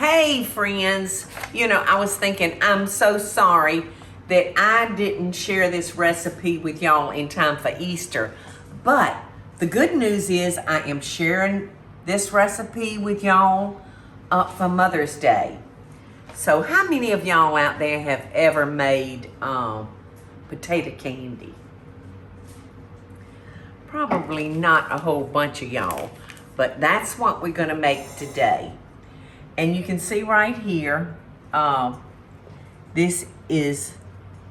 Hey friends, I was thinking I'm so sorry that I didn't share this recipe with y'all in time for Easter. But the good news is I am sharing this recipe with y'all for Mother's Day. So how many of y'all out there have ever made potato candy? Probably not a whole bunch of y'all, but that's what we're gonna make today. And you can see right here, this is,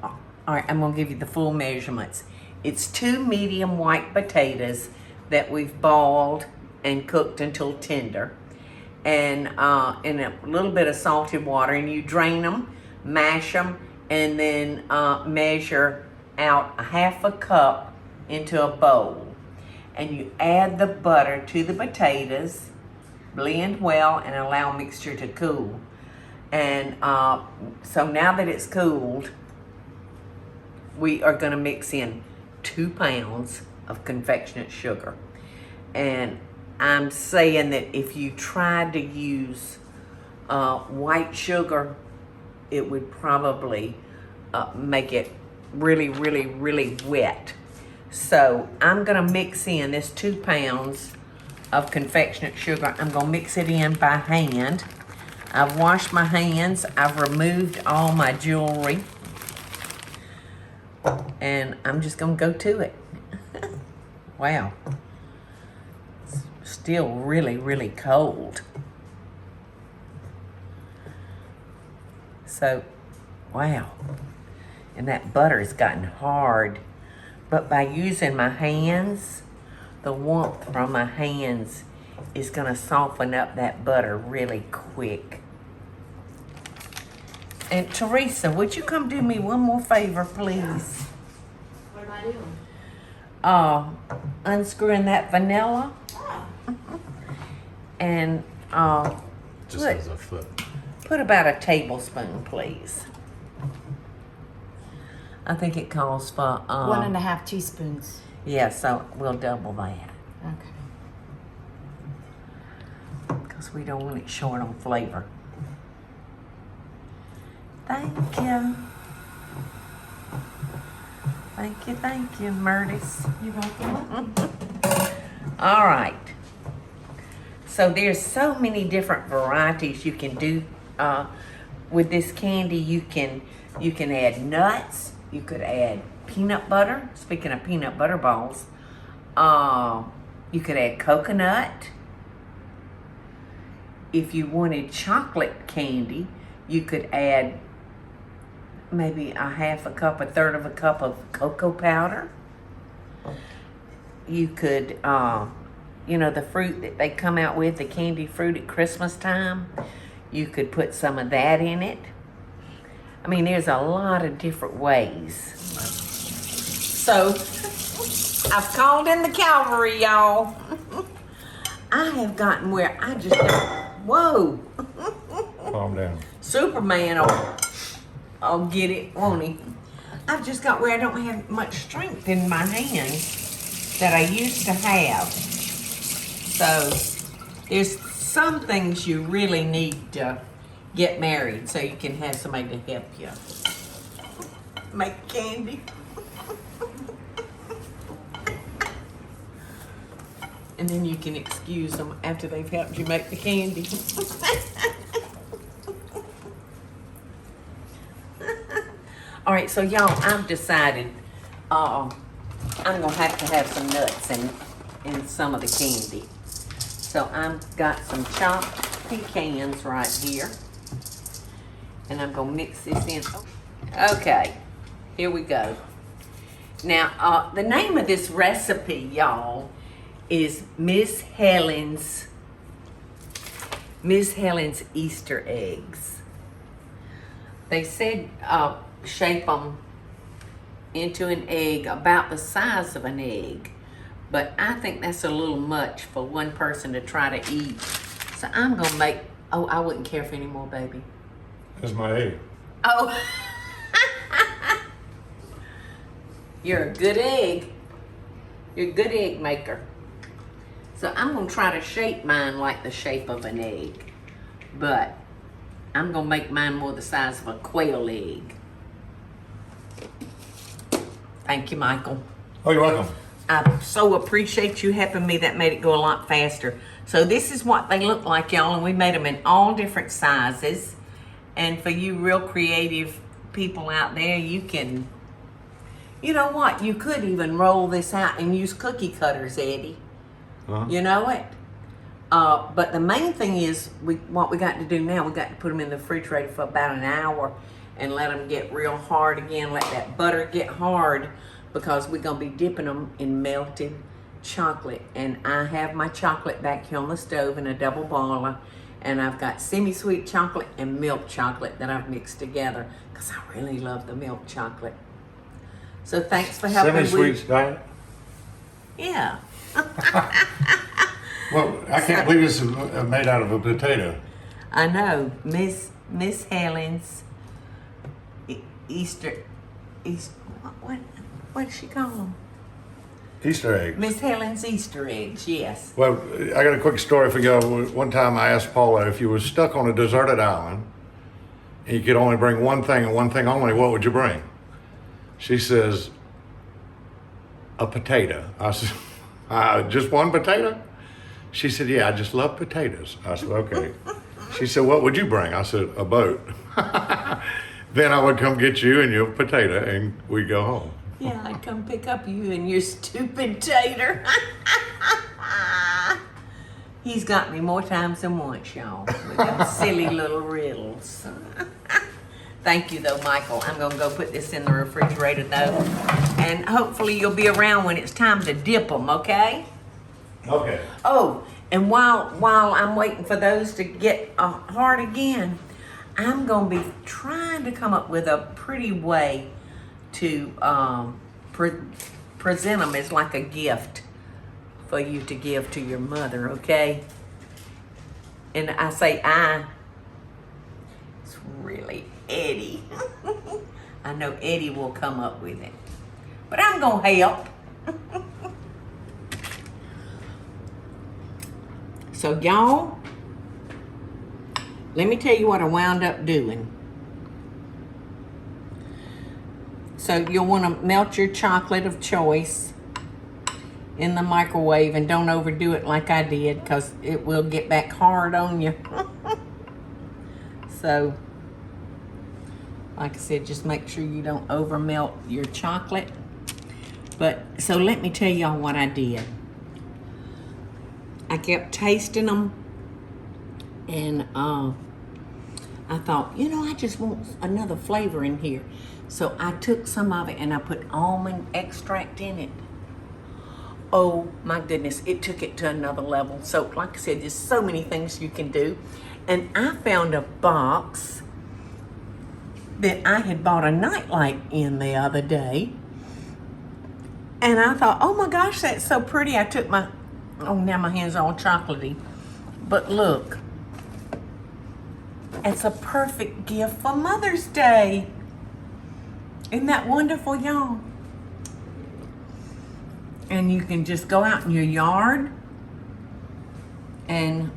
all right, I'm gonna give you the full measurements. It's 2 medium white potatoes that we've boiled and cooked until tender. And in a little bit of salted water, and you drain them, mash them, and then measure out a 1/2 cup into a bowl. And you add the butter to the potatoes, blend well, and allow mixture to cool. And so now that it's cooled, we are gonna mix in 2 pounds of confectionate sugar. And I'm saying that if you tried to use white sugar, it would probably make it really, really, really wet. So I'm gonna mix in this 2 pounds of confectionate sugar. I'm gonna mix it in by hand. I've washed my hands. I've removed all my jewelry. And I'm just gonna go to it. Wow. It's still really, really cold. So, wow. And that butter's gotten hard. But by using my hands, the warmth from my hands is gonna soften up that butter really quick. And Teresa, would you come do me one more favor, please? What am I doing? Unscrewing that vanilla. Oh. And Just as a foot. put about a tablespoon, please. I think it calls for 1.5 teaspoons. yeah, so we'll double that Okay. because we don't want it short on flavor. Thank you. Thank you, Murtis. You're welcome. All right. So there's so many different varieties you can do with this candy. You can add nuts. You could add peanut butter. Speaking of peanut butter balls, you could add coconut. If you wanted chocolate candy, you could add maybe a 1/2 cup, 1/3 of a cup of cocoa powder. You could, the fruit that they come out with, the candy fruit at Christmas time, you could put some of that in it. I mean, there's a lot of different ways. So, I've called in the cavalry, y'all. I have gotten where I just, whoa. Calm down. Superman I'll get it, won't he? I've just got where I don't have much strength in my hands that I used to have. So there's some things you really need to get married so you can have somebody to help you make candy. And then you can excuse them after they've helped you make the candy. All right, so y'all, I've decided I'm gonna have to have some nuts in some of the candy. So I've got some chopped pecans right here. And I'm gonna mix this in. Okay, here we go. Now, the name of this recipe, y'all, is Miss Helen's Easter eggs. They said shape them into an egg about the size of an egg, but I think that's a little much for one person to try to eat. So I'm gonna make, I wouldn't care for any more, baby. That's my egg. Oh, you're a good egg. You're a good egg maker. So I'm gonna try to shape mine like the shape of an egg, but I'm gonna make mine more the size of a quail egg. Thank you, Michael. Oh, you're welcome. I so appreciate you helping me. That made it go a lot faster. So this is what they look like, y'all, and we made them in all different sizes. And for you real creative people out there, you can, you know what? You could even roll this out and use cookie cutters, Eddie. Uh-huh. You know it? But the main thing is, what we got to do now, we got to put them in the refrigerator for about an hour and let them get real hard again. Let that butter get hard, because we're going to be dipping them in melted chocolate. And I have my chocolate back here on the stove in a double boiler. And I've got semi-sweet chocolate and milk chocolate that I've mixed together, because I really love the milk chocolate. So thanks for helping. Semi-sweet diet? Yeah. Well, I can't believe this is made out of a potato. I know. Miss Helen's Easter, what does she call them? Easter egg. Miss Helen's Easter eggs, yes. Well, I got a quick story for you. One time I asked Paula, if you were stuck on a deserted island and you could only bring one thing and one thing only, what would you bring? She says, a potato. I said, just one potato? She said, yeah, I just love potatoes. I said, okay. She said, what would you bring? I said, a boat. Then I would come get you and your potato and we'd go home. Yeah, I'd come pick up you and your stupid tater. He's got me more times than once, y'all, with them silly little riddles. Thank you, though, Michael. I'm going to go put this in the refrigerator, though. And hopefully you'll be around when it's time to dip them, okay? Okay. Oh, and while I'm waiting for those to get hard again, I'm going to be trying to come up with a pretty way to present them as like a gift for you to give to your mother, okay? And I say it's really Eddie. I know Eddie will come up with it, but I'm gonna help. So y'all, let me tell you what I wound up doing. So you'll want to melt your chocolate of choice in the microwave, and don't overdo it like I did, because it will get back hard on you. So, like I said, just make sure you don't over melt your chocolate. But, so let me tell y'all what I did. I kept tasting them, and I thought, you know, I just want another flavor in here. So I took some of it and I put almond extract in it. Oh my goodness, it took it to another level. So like I said, there's so many things you can do. And I found a box that I had bought a nightlight in the other day. And I thought, oh my gosh, that's so pretty. I took now my hand's all chocolatey. But look, it's a perfect gift for Mother's Day. Isn't that wonderful, y'all? And you can just go out in your yard and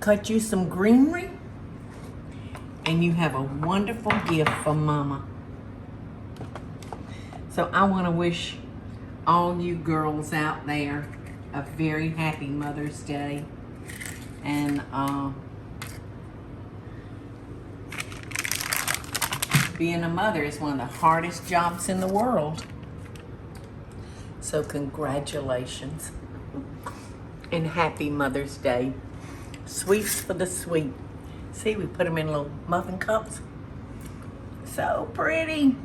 cut you some greenery, and you have a wonderful gift for Mama. So I want to wish all you girls out there a very happy Mother's Day. And being a mother is one of the hardest jobs in the world. So congratulations and happy Mother's Day. Sweets for the sweet. See, we put them in little muffin cups. So pretty.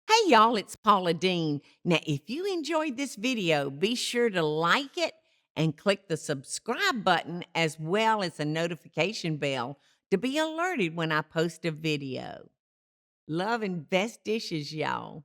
Hey y'all, it's Paula Deen. Now, if you enjoyed this video, be sure to like it and click the subscribe button as well as the notification bell to be alerted when I post a video. Love and best dishes, y'all.